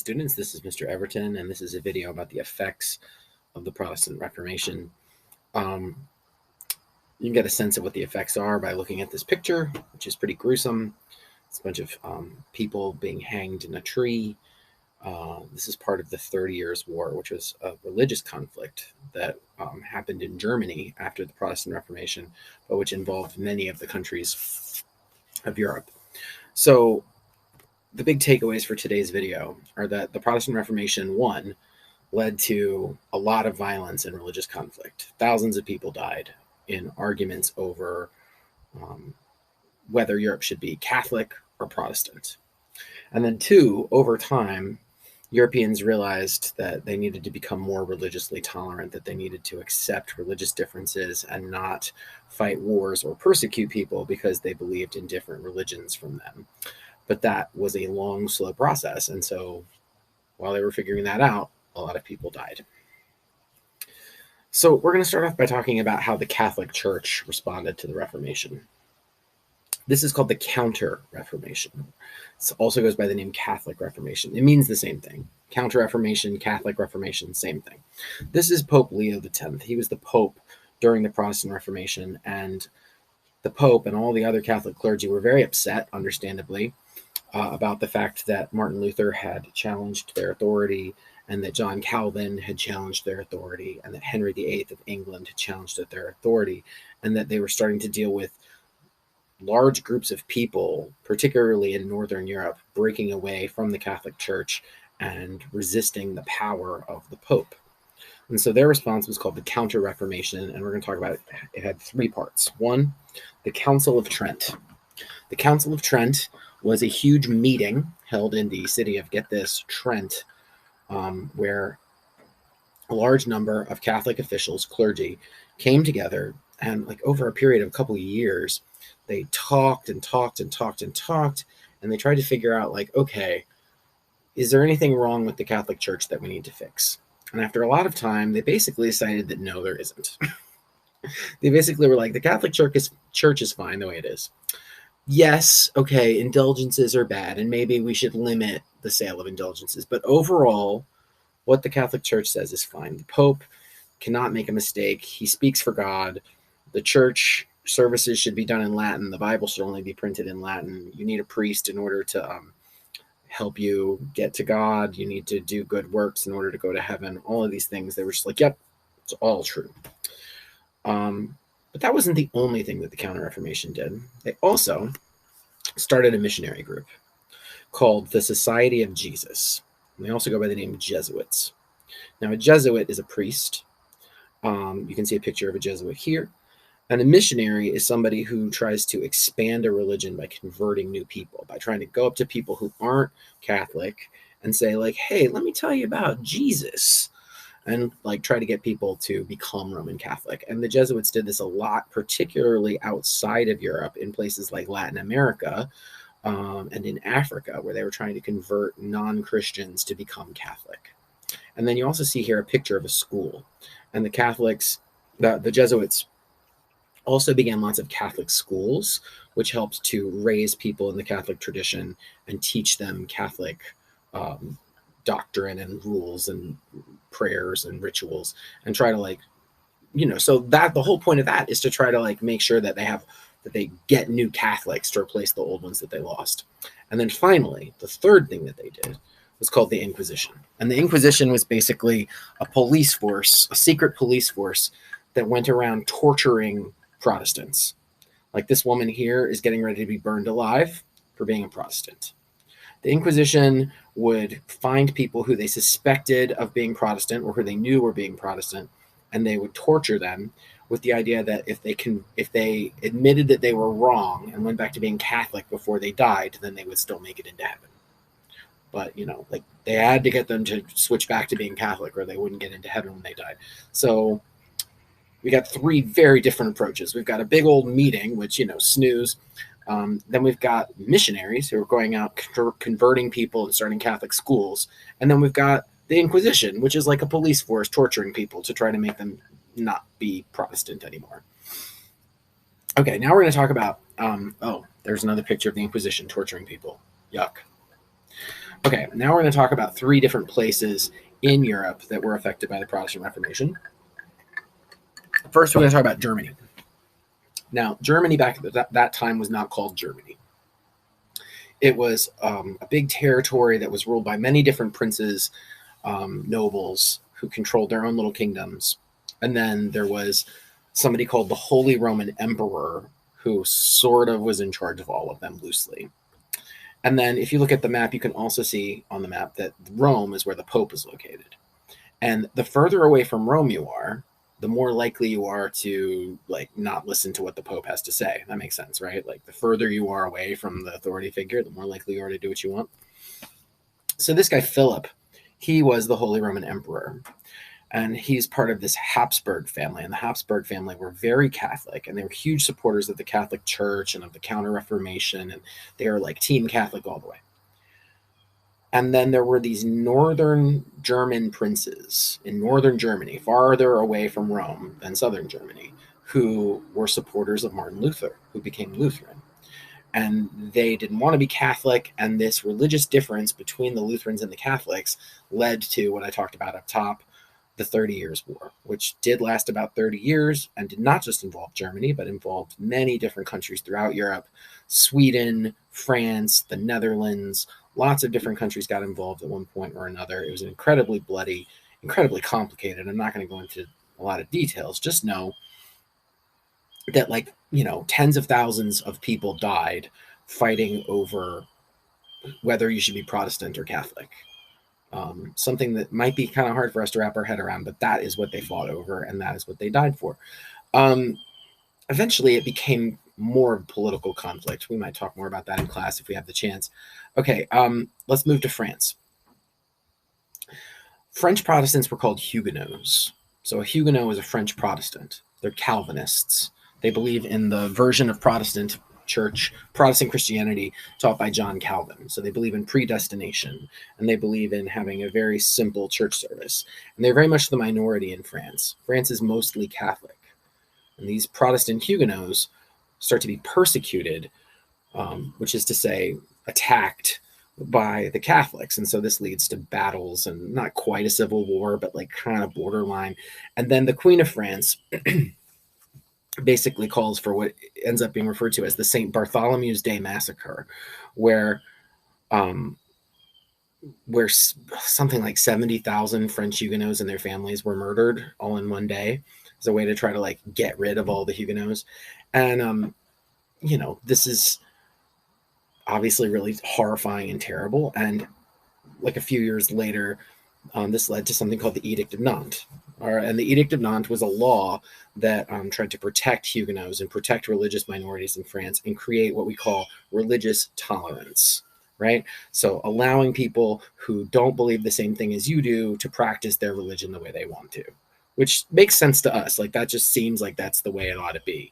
students. This is Mr. Everton, and this is a video about the effects of the Protestant Reformation. You can get a sense of what the effects are by looking at this picture, which is pretty gruesome. It's a bunch of people being hanged in a tree. This is part of the 30 Years' War, which was a religious conflict that happened in Germany after the Protestant Reformation, but which involved many of the countries of Europe. So the big takeaways for today's video are that the Protestant Reformation, one, led to a lot of violence and religious conflict. Thousands of people died in arguments over whether Europe should be Catholic or Protestant. And then two, over time, Europeans realized that they needed to become more religiously tolerant, that they needed to accept religious differences and not fight wars or persecute people because they believed in different religions from them. But that was a long, slow process. And so while they were figuring that out, a lot of people died. So we're going to start off by talking about how the Catholic Church responded to the Reformation. This is called the Counter-Reformation. It also goes by the name Catholic Reformation. It means the same thing. Counter-Reformation, Catholic Reformation, same thing. This is Pope Leo X. He was the Pope during the Protestant Reformation, and the Pope and all the other Catholic clergy were very upset, understandably, about the fact that Martin Luther had challenged their authority, and that John Calvin had challenged their authority, and that Henry VIII of England had challenged their authority, and that they were starting to deal with large groups of people, particularly in Northern Europe, breaking away from the Catholic Church and resisting the power of the Pope. And so their response was called the Counter-Reformation, and we're going to talk about it. It had three parts. One, the Council of Trent. The Council of Trent was a huge meeting held in the city of, get this, Trent, where a large number of Catholic officials, clergy, came together, and over a period of a couple of years, they talked and talked and talked and talked, and they tried to figure out, okay, is there anything wrong with the Catholic Church that we need to fix? And after a lot of time, they basically decided that no, there isn't. They basically were like, the Catholic Church is fine the way it is. Yes, okay, indulgences are bad, and maybe we should limit the sale of indulgences. But overall, what the Catholic Church says is fine. The Pope cannot make a mistake. He speaks for God. The church services should be done in Latin. The Bible should only be printed in Latin. You need a priest in order to help you get to God. You need to do good works in order to go to heaven. All of these things, they were just like, yep, it's all true. But that wasn't the only thing that the Counter-Reformation did. They also started a missionary group called the Society of Jesus. And they also go by the name Jesuits. Now, a Jesuit is a priest. You can see a picture of a Jesuit here. And a missionary is somebody who tries to expand a religion by converting new people, by trying to go up to people who aren't Catholic and say, hey, let me tell you about Jesus, and try to get people to become Roman Catholic. And the Jesuits did this a lot, particularly outside of Europe, in places like Latin America and in Africa, where they were trying to convert non-Christians to become Catholic. And then you also see here a picture of a school. And the Catholics, the Jesuits, also began lots of Catholic schools, which helped to raise people in the Catholic tradition and teach them Catholic doctrine and rules and prayers and rituals, and try to so that the whole point of that is to try to make sure that they get new Catholics to replace the old ones that they lost. And then finally, the third thing that they did was called the Inquisition. And the Inquisition was basically a police force, a secret police force that went around torturing Protestants. This woman here is getting ready to be burned alive for being a Protestant. The Inquisition would find people who they suspected of being Protestant or who they knew were being Protestant, and they would torture them with the idea that if they admitted that they were wrong and went back to being Catholic before they died, then they would still make it into heaven. But, they had to get them to switch back to being Catholic or they wouldn't get into heaven when they died. So we got three very different approaches. We've got a big old meeting, which, snooze. Then we've got missionaries who are going out converting people and starting Catholic schools. And then we've got the Inquisition, which is like a police force torturing people to try to make them not be Protestant anymore. Okay, now we're going to talk about, there's another picture of the Inquisition torturing people. Yuck. Okay, now we're going to talk about 3 different places in Europe that were affected by the Protestant Reformation. First, we're going to talk about Germany. Now, Germany back at that time was not called Germany. It was a big territory that was ruled by many different princes, nobles, who controlled their own little kingdoms. And then there was somebody called the Holy Roman Emperor, who sort of was in charge of all of them loosely. And then if you look at the map, you can also see on the map that Rome is where the Pope is located. And the further away from Rome you are, the more likely you are to like not listen to what the Pope has to say. That makes sense, right? Like the further you are away from the authority figure, the more likely you are to do what you want. So this guy, Philip, he was the Holy Roman Emperor. And he's part of this Habsburg family. And the Habsburg family were very Catholic, and they were huge supporters of the Catholic Church and of the Counter-Reformation, and they were like Team Catholic all the way. And then there were these northern German princes in northern Germany, farther away from Rome than southern Germany, who were supporters of Martin Luther, who became Lutheran. And they didn't want to be Catholic, and this religious difference between the Lutherans and the Catholics led to what I talked about up top, the 30 Years' War, which did last about 30 years and did not just involve Germany, but involved many different countries throughout Europe, Sweden, France, the Netherlands. Lots of different countries got involved at one point or another. It was incredibly bloody, incredibly complicated. I'm not going to go into a lot of details. Just know that, like, tens of thousands of people died fighting over whether you should be Protestant or Catholic. Something that might be kind of hard for us to wrap our head around, but that is what they fought over, and that is what they died for. Eventually, it became more of political conflict. We might talk more about that in class if we have the chance. Okay, let's move to France. French Protestants were called Huguenots. So a Huguenot is a French Protestant. They're Calvinists. They believe in the version of Protestant Christianity taught by John Calvin. So they believe in predestination, and they believe in having a very simple church service. And they're very much the minority in France. France is mostly Catholic. And these Protestant Huguenots start to be persecuted, which is to say, attacked by the Catholics. And so this leads to battles, and not quite a civil war, but like kind of borderline. And then the Queen of France basically calls for what ends up being referred to as the St. Bartholomew's Day Massacre, where something like 70,000 French Huguenots and their families were murdered all in one day as a way to try to like get rid of all the Huguenots. And, this is obviously really horrifying and terrible. And like a few years later, this led to something called the Edict of Nantes. And the Edict of Nantes was a law that tried to protect Huguenots and protect religious minorities in France and create what we call religious tolerance, right? So allowing people who don't believe the same thing as you do to practice their religion the way they want to, which makes sense to us. Like that just seems like that's the way it ought to be.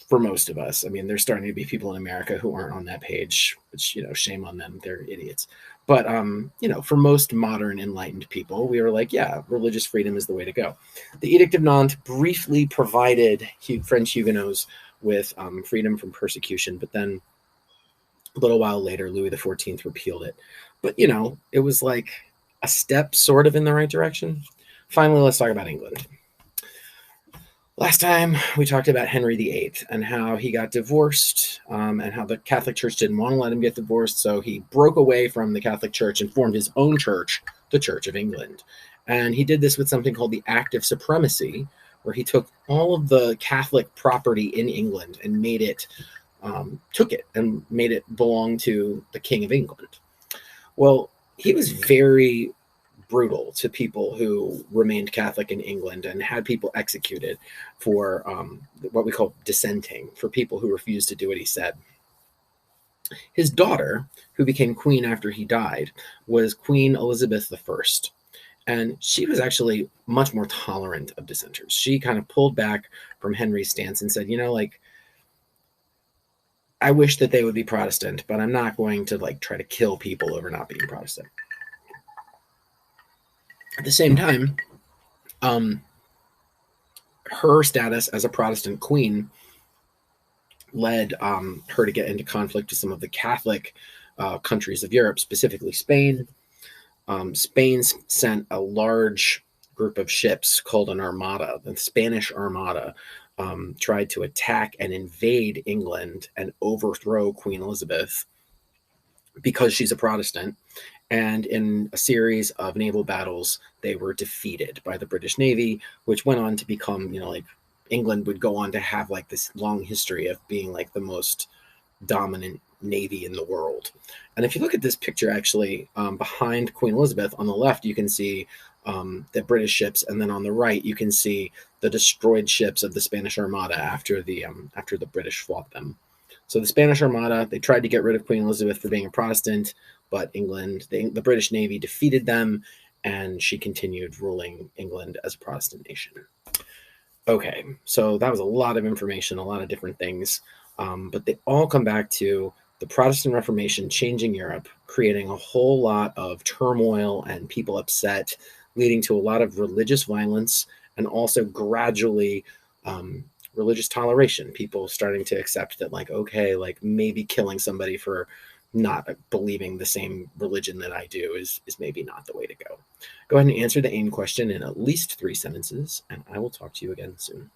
For most of us. I mean, there's starting to be people in America who aren't on that page, which, shame on them. They're idiots. But, for most modern enlightened people, we were like, yeah, religious freedom is the way to go. The Edict of Nantes briefly provided French Huguenots with freedom from persecution, but then a little while later, Louis XIV repealed it. But, it was like a step sort of in the right direction. Finally, let's talk about England. Last time we talked about Henry VIII and how he got divorced, and how the Catholic Church didn't want to let him get divorced, so he broke away from the Catholic Church and formed his own church, the Church of England. And he did this with something called the Act of Supremacy, where he took all of the Catholic property in England and made it belong to the King of England. Well, he was very brutal to people who remained Catholic in England and had people executed for what we call dissenting, for people who refused to do what he said. His daughter, who became queen after he died, was Queen Elizabeth I. And she was actually much more tolerant of dissenters. She kind of pulled back from Henry's stance and said, I wish that they would be Protestant, but I'm not going to try to kill people over not being Protestant. At the same time, her status as a Protestant queen led her to get into conflict with some of the Catholic countries of Europe, specifically Spain. Spain sent a large group of ships called an armada. The Spanish Armada tried to attack and invade England and overthrow Queen Elizabeth because she's a Protestant. And in a series of naval battles, they were defeated by the British Navy, which went on to become, like England would go on to have like this long history of being like the most dominant navy in the world. And if you look at this picture, actually, behind Queen Elizabeth on the left, you can see the British ships, and then on the right, you can see the destroyed ships of the Spanish Armada after the British fought them. So the Spanish Armada, they tried to get rid of Queen Elizabeth for being a Protestant, but England, the British Navy defeated them, and she continued ruling England as a Protestant nation. Okay, so that was a lot of information, a lot of different things, but they all come back to the Protestant Reformation changing Europe, creating a whole lot of turmoil and people upset, leading to a lot of religious violence and also gradually religious toleration. People starting to accept that, like, okay, like maybe killing somebody for not believing the same religion that I do is maybe not the way to go. Go ahead and answer the AIM question in at least 3 sentences, and I will talk to you again soon.